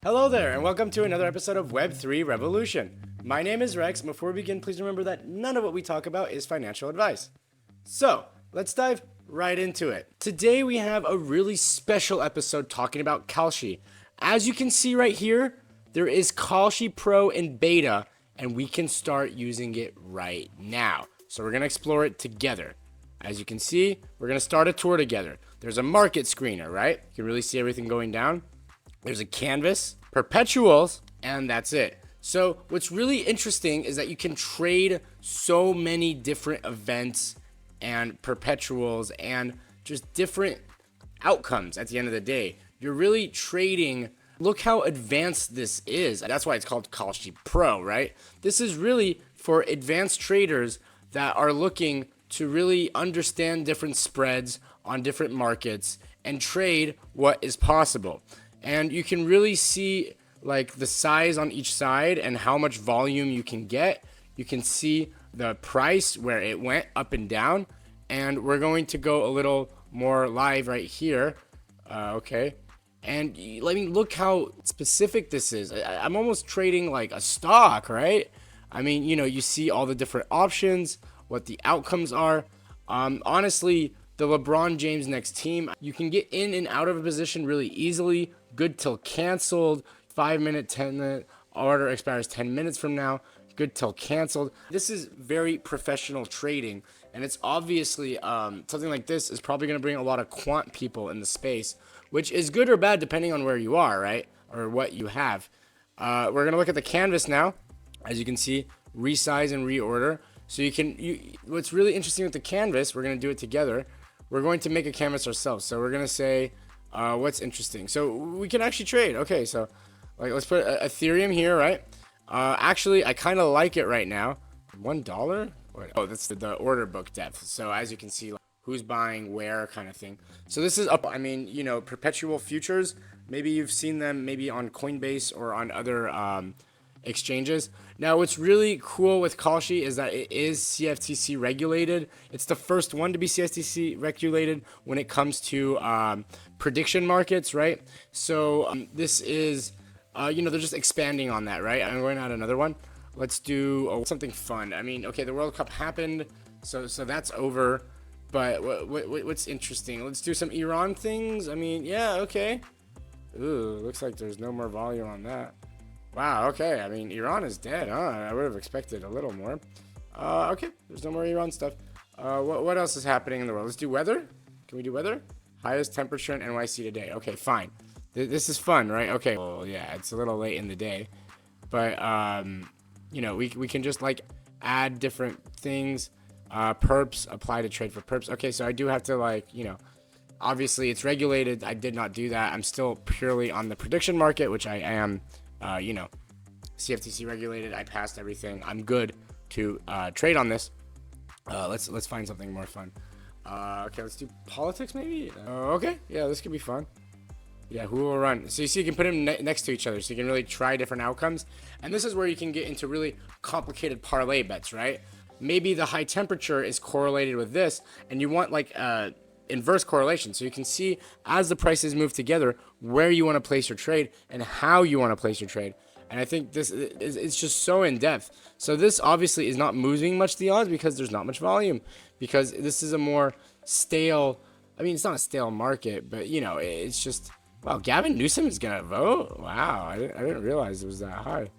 Hello there, and welcome to another episode of Web3 Revolution. My name is Rex, and before we begin, please remember that none of what we talk about is financial advice. So, let's dive right into it. Today we have a really special episode talking about Kalshi. As you can see right here, there is Kalshi Pro in beta, and we can start using it right now. So we're going to explore it together. As you can see, we're going to start a tour together. There's a market screener, right? You can really see everything going down. There's a canvas, perpetuals, and that's it. So what's really interesting is that you can trade so many different events and perpetuals and just different outcomes at the end of the day. You're really trading. Look how advanced this is. That's why it's called Kalshi Pro, right? This is really for advanced traders that are looking to really understand different spreads on different markets and trade what is possible. And you can really see like the size on each side and how much volume you can get. You can see the price where it went up and down. And we're going to go a little more live right here. Okay. And let me look how specific this is. I'm almost trading like a stock, right? I mean, you see all the different options, what the outcomes are. Honestly, the LeBron James next team, you can get in and out of a position really easily. Good till canceled, 5 minute, 10-minute, order expires 10 minutes from now, good till canceled. This is very professional trading, and it's obviously something like this is probably going to bring a lot of quant people in the space, which is good or bad depending on where you are, right? Or what you have. We're going to look at the canvas now. As you can see, resize and reorder. So what's really interesting with the canvas, we're going to do it together. We're going to make a canvas ourselves. So we're going to say, what's interesting. So we can actually trade. Okay, so like let's put Ethereum here, right? Actually, I kind of like it right now. $1? Oh, that's the order book depth. So as you can see, like, who's buying where kind of thing. So this is up. I mean, perpetual futures. Maybe you've seen them maybe on Coinbase or on other exchanges. Now, what's really cool with Kalshi is that it is CFTC regulated. It's the first one to be CFTC regulated when it comes to prediction markets, right? So this is, they're just expanding on that, right? I'm going to add another one. Let's do something fun. I mean, okay, the World Cup happened, so that's over. But what's interesting? Let's do some Iran things. I mean, yeah, okay. Ooh, looks like there's no more volume on that. Wow, okay. I mean, Iran is dead, huh? I would have expected a little more. Okay, there's no more Iran stuff. What else is happening in the world? Let's do weather. Can we do weather? Highest temperature in NYC today. Okay, fine. This is fun, right? Okay. Well, yeah, it's a little late in the day. But, we can just, like, add different things. Perps, apply to trade for perps. Okay, so I do have to, like, obviously it's regulated. I did not do that. I'm still purely on the prediction market, which I am. CFTC regulated. I passed everything. I'm good to trade on this. Let's find something more fun. Okay, let's do politics maybe. Okay, yeah, this could be fun. Yeah, who will run? So you see, you can put them next to each other, so you can really try different outcomes. And this is where you can get into really complicated parlay bets, right? Maybe the high temperature is correlated with this, and you want like inverse correlation, so you can see as the prices move together where you want to place your trade and how you want to place your trade. And I think this is it's just so in depth. So this obviously is not moving much the odds because there's not much volume, because this is a more stale, I mean, it's not a stale market, but it's just, wow, Gavin Newsom is gonna vote. Wow, I didn't realize it was that high.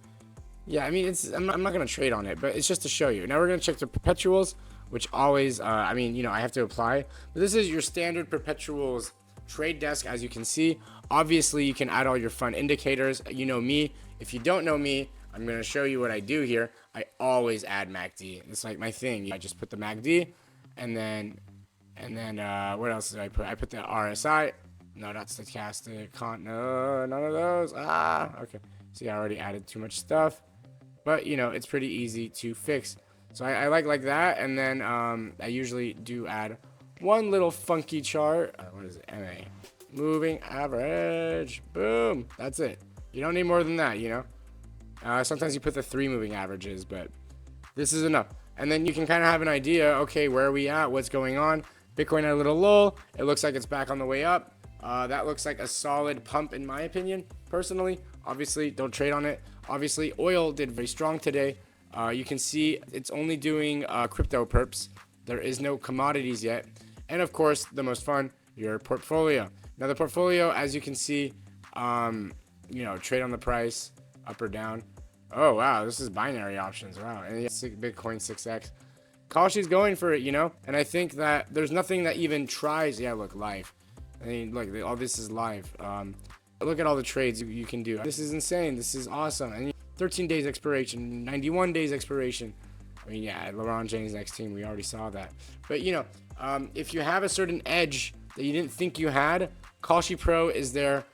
Yeah, I mean, I'm not gonna trade on it, but it's just to show you. Now we're gonna check the perpetuals, which always, I have to apply. But this is your standard perpetuals trade desk, as you can see. Obviously, you can add all your fun indicators. You know me. If you don't know me, I'm going to show you what I do here. I always add MACD. It's like my thing. I just put the MACD, and then what else did I put? I put the RSI. No, not stochastic. No, none of those. Okay. See, I already added too much stuff. But, it's pretty easy to fix. So I like that, and then I usually do add one little funky chart. What is it? MA. Moving average. Boom. That's it. You don't need more than that, Sometimes you put the 3 moving averages, but this is enough. And then you can kind of have an idea, okay, where are we at? What's going on? Bitcoin had a little lull. It looks like it's back on the way up. That looks like a solid pump in my opinion, personally. Obviously, don't trade on it. Obviously, oil did very strong today. You can see it's only doing crypto perps. There is no commodities yet. And of course, the most fun, your portfolio. Now the portfolio, as you can see, trade on the price, up or down. Oh wow, this is binary options. Wow, and Bitcoin 6x. Kalshi's going for it, and I think that there's nothing that even tries. Yeah, look, live. I mean, look, all this is live. Look at all the trades you can do. This is insane. This is awesome. And 13 days expiration, 91 days expiration. I mean, yeah, LeBron James' next team, we already saw that. But, if you have a certain edge that you didn't think you had, Kalshi Pro is there,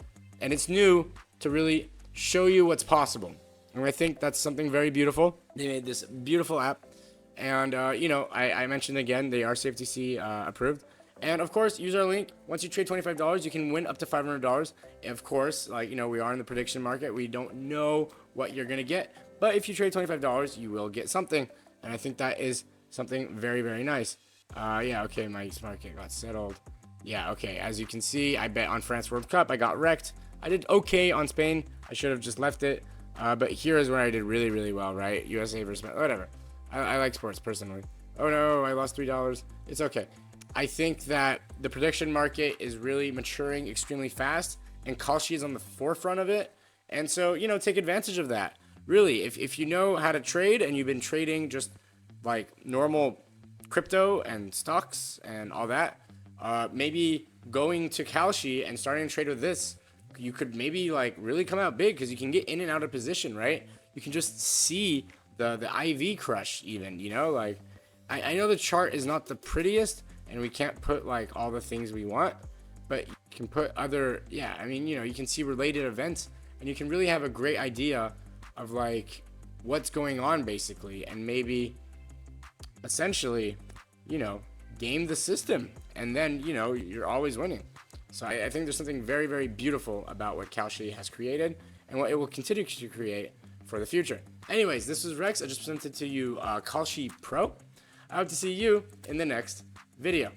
and it's new to really show you what's possible. And I think that's something very beautiful. They made this beautiful app. And, I mentioned again, they are CFTC approved. And, of course, use our link. Once you trade $25, you can win up to $500. Of course, we are in the prediction market. We don't know what you're going to get. But if you trade $25, you will get something. And I think that is something very, very nice. Okay, my market got settled. Yeah, okay, as you can see, I bet on France World Cup. I got wrecked. I did okay on Spain. I should have just left it. But here is where I did really, really well, right? USA versus whatever. I like sports personally. Oh no, I lost $3. It's okay. I think that the prediction market is really maturing extremely fast, and Kalshi is on the forefront of it. And so, take advantage of that. Really, if you know how to trade and you've been trading just like normal crypto and stocks and all that, maybe going to Kalshi and starting to trade with this, you could maybe really come out big because you can get in and out of position, right? You can just see the IV crush even, I know the chart is not the prettiest and we can't put all the things we want, but you can put other, you can see related events and you can really have a great idea of what's going on basically, and maybe essentially, game the system, and then, you're always winning. So I think there's something very, very beautiful about what Kalshi has created and what it will continue to create for the future. Anyways, this was Rex. I just presented to you Kalshi Pro. I hope to see you in the next video.